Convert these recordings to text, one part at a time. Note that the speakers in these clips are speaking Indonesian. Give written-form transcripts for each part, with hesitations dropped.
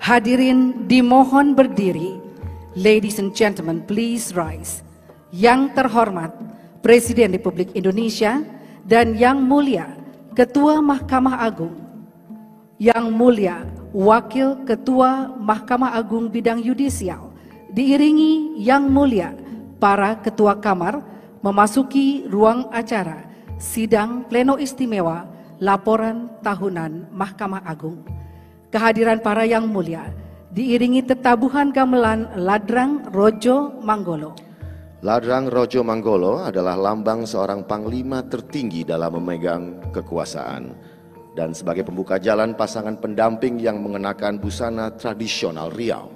Hadirin dimohon berdiri. Ladies and gentlemen, please rise. Yang terhormat Presiden Republik Indonesia dan Yang Mulia Ketua Mahkamah Agung, Yang Mulia Wakil Ketua Mahkamah Agung Bidang Yudisial, diiringi Yang Mulia para Ketua Kamar, memasuki ruang acara sidang pleno istimewa laporan tahunan Mahkamah Agung. Kehadiran para Yang Mulia diiringi tetabuhan gamelan Ladrang Rojo Manggolo. Ladrang Rojo Manggolo adalah lambang seorang panglima tertinggi dalam memegang kekuasaan dan sebagai pembuka jalan pasangan pendamping yang mengenakan busana tradisional Riau.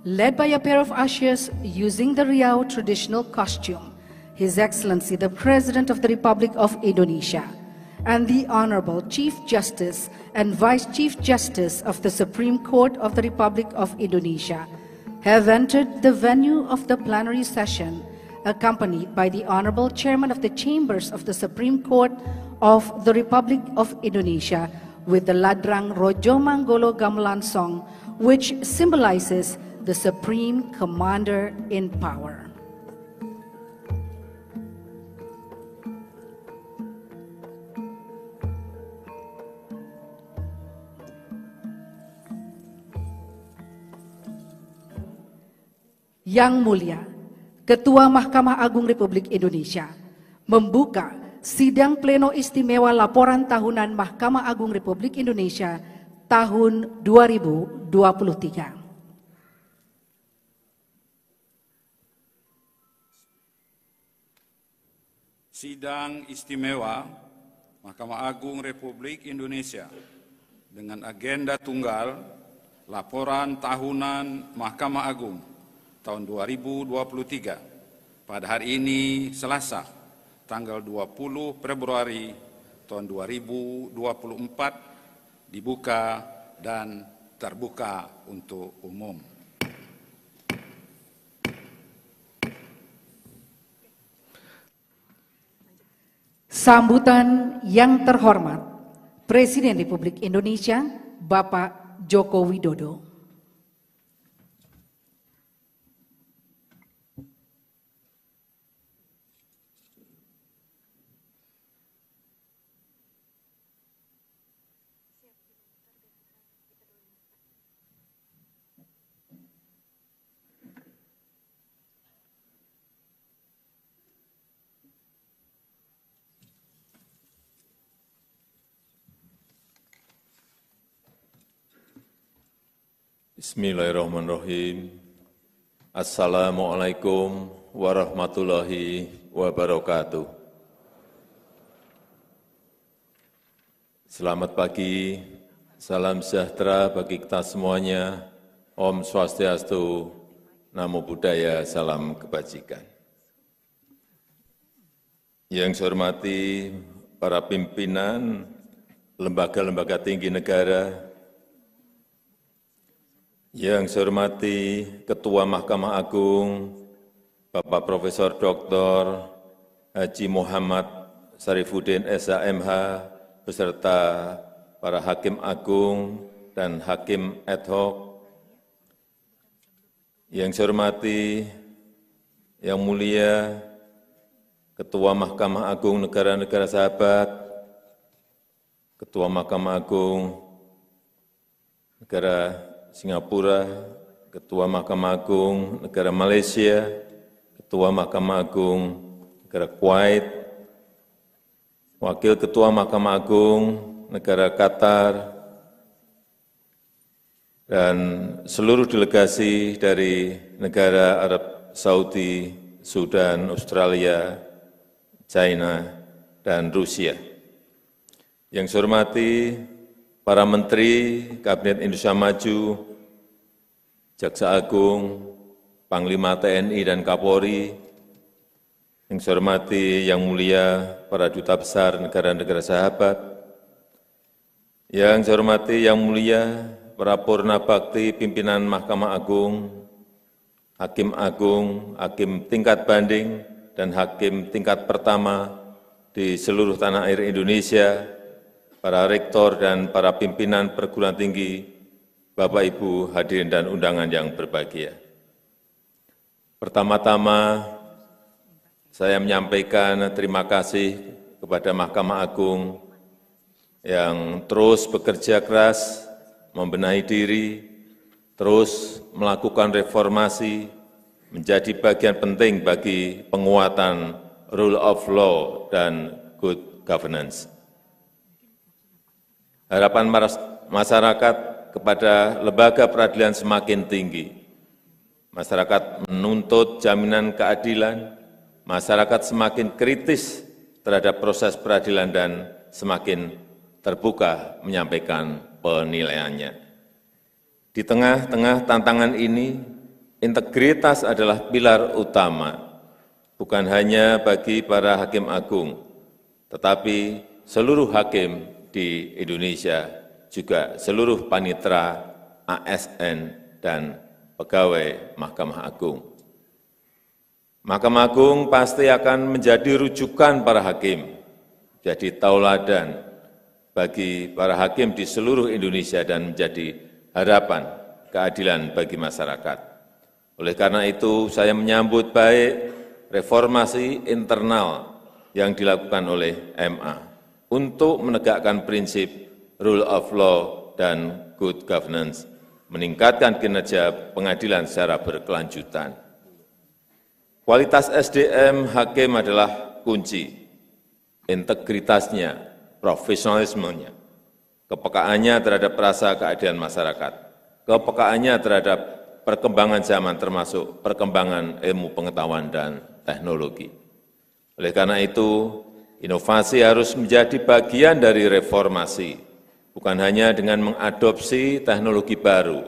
Led by a pair of ushers using the Riau traditional costume, His Excellency the President of the Republic of Indonesia and the Honorable Chief Justice and Vice Chief Justice of the Supreme Court of the Republic of Indonesia have entered the venue of the plenary session, accompanied by the Honorable Chairman of the Chambers of the Supreme Court of the Republic of Indonesia with the Ladrang Rojo Manggolo Gamelan song, which symbolizes the Supreme Commander in power. Yang Mulia Ketua Mahkamah Agung Republik Indonesia membuka sidang pleno istimewa laporan tahunan Mahkamah Agung Republik Indonesia tahun 2023. Sidang istimewa Mahkamah Agung Republik Indonesia dengan agenda tunggal laporan tahunan Mahkamah Agung tahun 2023 pada hari ini Selasa tanggal 20 Februari tahun 2024 dibuka dan terbuka untuk umum. Sambutan yang terhormat Presiden Republik Indonesia Bapak Joko Widodo. Bismillahirrahmanirrahim. Assalamualaikum warahmatullahi wabarakatuh. Selamat pagi, salam sejahtera bagi kita semuanya. Om Swastiastu, Namo Buddhaya, salam kebajikan. Yang saya hormati para pimpinan lembaga-lembaga tinggi negara, yang saya hormati Ketua Mahkamah Agung, Bapak Profesor Dr. Haji Muhammad Syarifuddin SH.MH, beserta para Hakim Agung dan Hakim ad hoc. Yang saya hormati Yang Mulia Ketua Mahkamah Agung Negara-Negara Sahabat, Ketua Mahkamah Agung Negara Singapura, Ketua Mahkamah Agung Negara Malaysia, Ketua Mahkamah Agung Negara Kuwait, Wakil Ketua Mahkamah Agung Negara Qatar, dan seluruh delegasi dari negara Arab Saudi, Sudan, Australia, China, dan Rusia. Yang saya hormati para Menteri Kabinet Indonesia Maju, Jaksa Agung, Panglima TNI dan Kapolri, yang saya hormati Yang Mulia para Duta Besar negara-negara sahabat, yang saya hormati Yang Mulia para Purna Bakti pimpinan Mahkamah Agung, Hakim Agung, Hakim tingkat banding, dan Hakim tingkat pertama di seluruh tanah air Indonesia, para rektor dan para pimpinan perguruan tinggi, Bapak Ibu hadirin dan undangan yang berbahagia. Pertama-tama saya menyampaikan terima kasih kepada Mahkamah Agung yang terus bekerja keras, membenahi diri, terus melakukan reformasi, menjadi bagian penting bagi penguatan rule of law dan good governance. Harapan masyarakat kepada lembaga peradilan semakin tinggi. Masyarakat menuntut jaminan keadilan, masyarakat semakin kritis terhadap proses peradilan dan semakin terbuka menyampaikan penilaiannya. Di tengah-tengah tantangan ini, integritas adalah pilar utama, bukan hanya bagi para hakim agung, tetapi seluruh hakim di Indonesia, juga seluruh panitera, ASN, dan pegawai Mahkamah Agung. Mahkamah Agung pasti akan menjadi rujukan para hakim, jadi tauladan bagi para hakim di seluruh Indonesia dan menjadi harapan keadilan bagi masyarakat. Oleh karena itu, saya menyambut baik reformasi internal yang dilakukan oleh MA untuk menegakkan prinsip rule of law dan good governance, meningkatkan kinerja pengadilan secara berkelanjutan. Kualitas SDM hakim adalah kunci, integritasnya, profesionalismenya, kepekaannya terhadap rasa keadilan masyarakat, kepekaannya terhadap perkembangan zaman termasuk perkembangan ilmu pengetahuan dan teknologi. Oleh karena itu, inovasi harus menjadi bagian dari reformasi, bukan hanya dengan mengadopsi teknologi baru,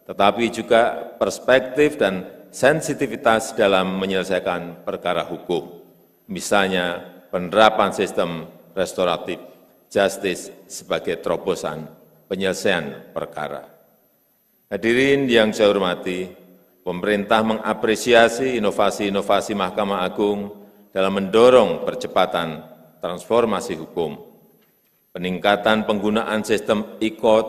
tetapi juga perspektif dan sensitivitas dalam menyelesaikan perkara hukum. Misalnya, penerapan sistem restoratif justice sebagai terobosan penyelesaian perkara. Hadirin yang saya hormati, pemerintah mengapresiasi inovasi-inovasi Mahkamah Agung dalam mendorong percepatan transformasi hukum, peningkatan penggunaan sistem e-court,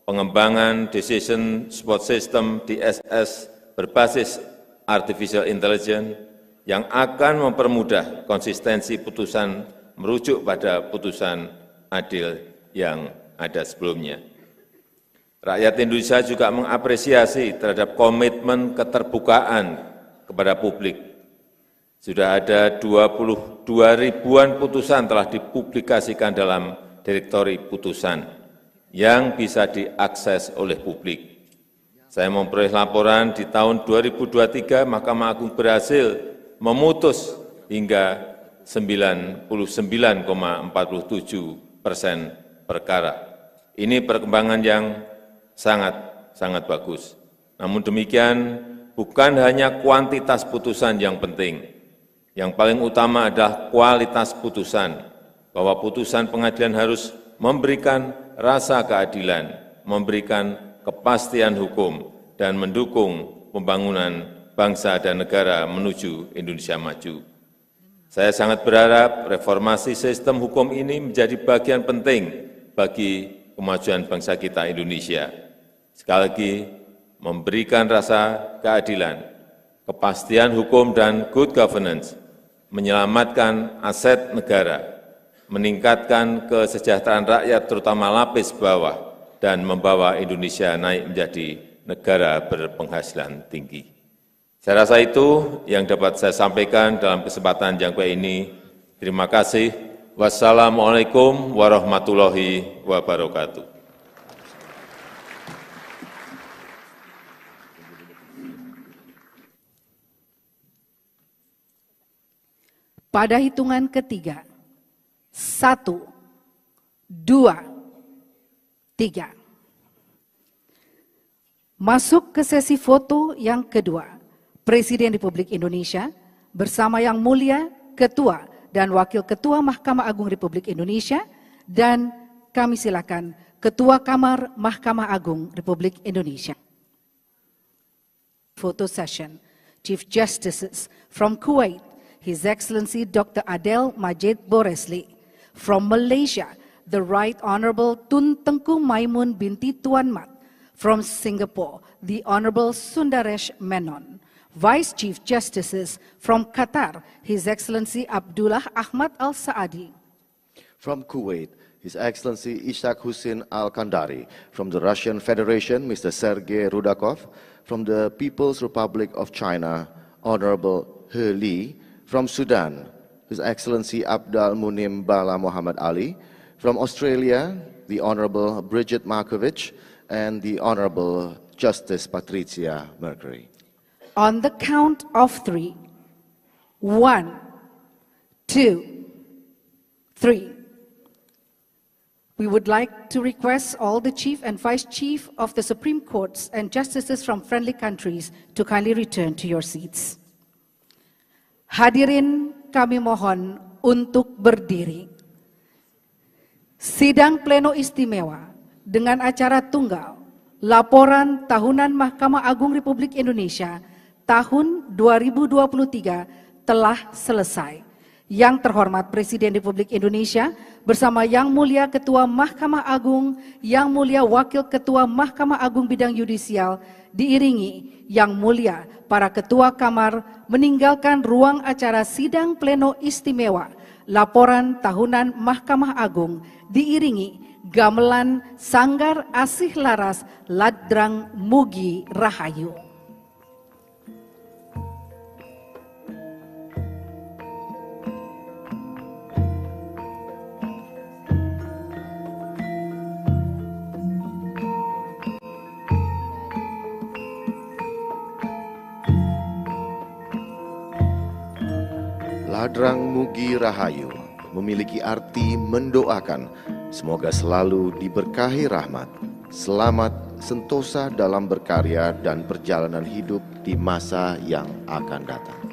pengembangan decision support system DSS berbasis artificial intelligence yang akan mempermudah konsistensi putusan merujuk pada putusan adil yang ada sebelumnya. Rakyat Indonesia juga mengapresiasi terhadap komitmen keterbukaan kepada publik. Sudah ada 22 ribuan putusan telah dipublikasikan dalam direktori putusan yang bisa diakses oleh publik. Saya memperoleh laporan di tahun 2023 Mahkamah Agung berhasil memutus hingga 99,47% perkara. Ini perkembangan yang sangat bagus. Namun demikian, bukan hanya kuantitas putusan yang penting. Yang paling utama adalah kualitas putusan, bahwa putusan pengadilan harus memberikan rasa keadilan, memberikan kepastian hukum, dan mendukung pembangunan bangsa dan negara menuju Indonesia maju. Saya sangat berharap reformasi sistem hukum ini menjadi bagian penting bagi kemajuan bangsa kita Indonesia. Sekali lagi, memberikan rasa keadilan, kepastian hukum, dan good governance, menyelamatkan aset negara, meningkatkan kesejahteraan rakyat terutama lapis bawah, dan membawa Indonesia naik menjadi negara berpenghasilan tinggi. Saya rasa itu yang dapat saya sampaikan dalam kesempatan yang baik ini. Terima kasih. Wassalamualaikum warahmatullahi wabarakatuh. Pada hitungan ketiga, 1, 2, 3. Masuk ke sesi foto yang kedua, Presiden Republik Indonesia bersama Yang Mulia Ketua dan Wakil Ketua Mahkamah Agung Republik Indonesia, dan kami silakan Ketua Kamar Mahkamah Agung Republik Indonesia. Photo session, Chief Justices from Kuwait, His Excellency Dr. Adel Majid Boresli. From Malaysia, the Right Honorable Tun Tengku Maimun binti Tuan Mat. From Singapore, the Honorable Sundaresh Menon. Vice Chief Justices from Qatar, His Excellency Abdullah Ahmad Al-Saadi. From Kuwait, His Excellency Ishaq Hussein Al-Kandari. From the Russian Federation, Mr. Sergei Rudakov. From the People's Republic of China, Honorable He Li. From Sudan, His Excellency Abdul Munim Bala Muhammad Ali. From Australia, the Honorable Bridget Markovich and the Honorable Justice Patricia Mercury. On the count of 3, 1, 2, 3. We would like to request all the Chief and Vice Chief of the Supreme Courts and Justices from friendly countries to kindly return to your seats. Hadirin kami mohon untuk berdiri. Sidang Pleno Istimewa dengan acara tunggal, Laporan Tahunan Mahkamah Agung Republik Indonesia tahun 2023 telah selesai. Yang terhormat Presiden Republik Indonesia bersama Yang Mulia Ketua Mahkamah Agung, Yang Mulia Wakil Ketua Mahkamah Agung Bidang Yudisial, diiringi Yang Mulia para Ketua Kamar meninggalkan ruang acara sidang pleno istimewa Laporan Tahunan Mahkamah Agung diiringi gamelan Sanggar Asih Laras Ladrang Mugi Rahayu. Ladrang Mugi Rahayu memiliki arti mendoakan semoga selalu diberkahi rahmat, selamat, sentosa dalam berkarya dan perjalanan hidup di masa yang akan datang.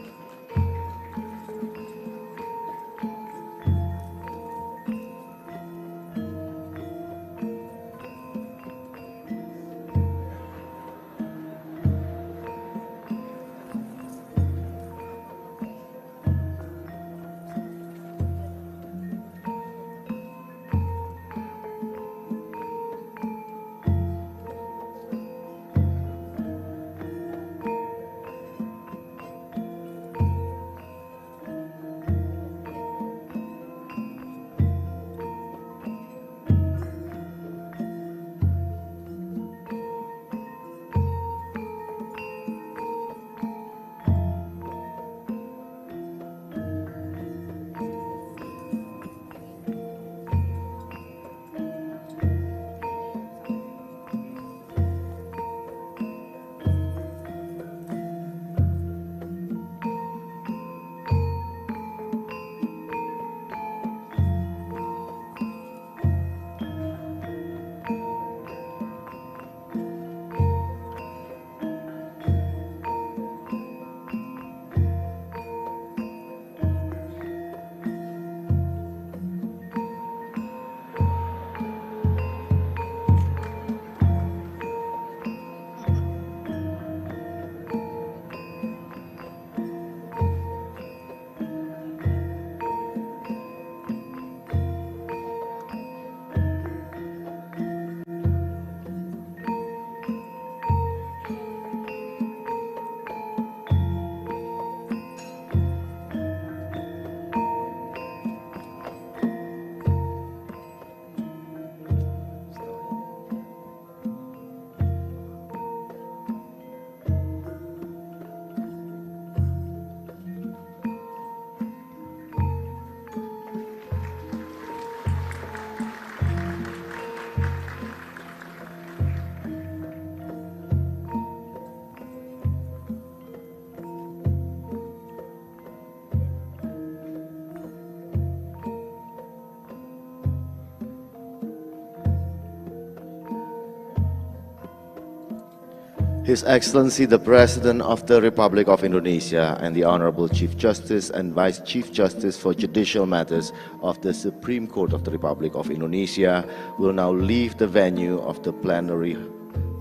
His Excellency the President of the Republic of Indonesia and the Honorable Chief Justice and Vice Chief Justice for Judicial Matters of the Supreme Court of the Republic of Indonesia will now leave the venue of the plenary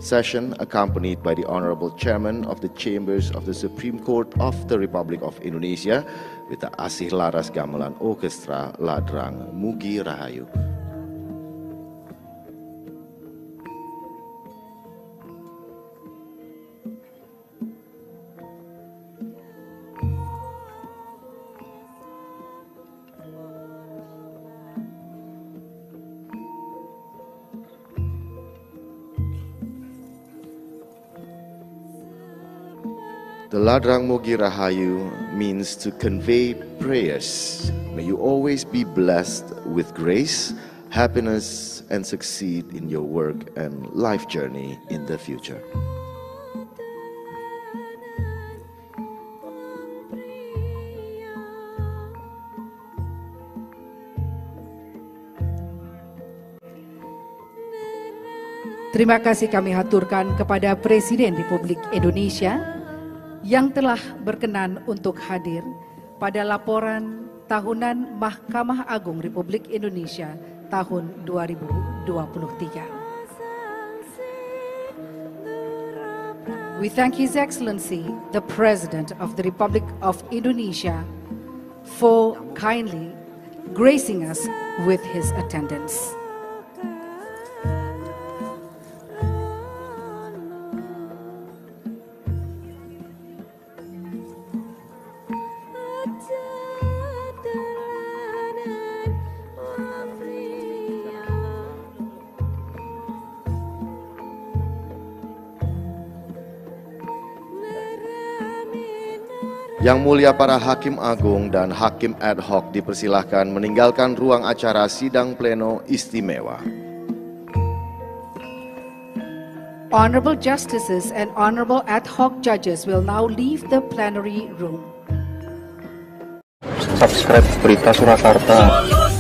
session accompanied by the Honorable Chairman of the Chambers of the Supreme Court of the Republic of Indonesia with the Asih Laras Gamelan Orkestra Ladrang Mugi Rahayu. The Ladrang Mogi Rahayu means to convey prayers. May you always be blessed with grace, happiness, and succeed in your work and life journey in the future. Terima kasih kami haturkan kepada Presiden Republik Indonesia yang telah berkenan untuk hadir pada laporan tahunan Mahkamah Agung Republik Indonesia tahun 2023. We thank His Excellency, the President of the Republic of Indonesia, for kindly gracing us with his attendance. Yang mulia para Hakim Agung dan Hakim Ad Hoc dipersilahkan meninggalkan ruang acara sidang pleno istimewa. Honorable Justices and Honorable Ad Hoc Judges will now leave the plenary room. Subscribe Berita Surakarta.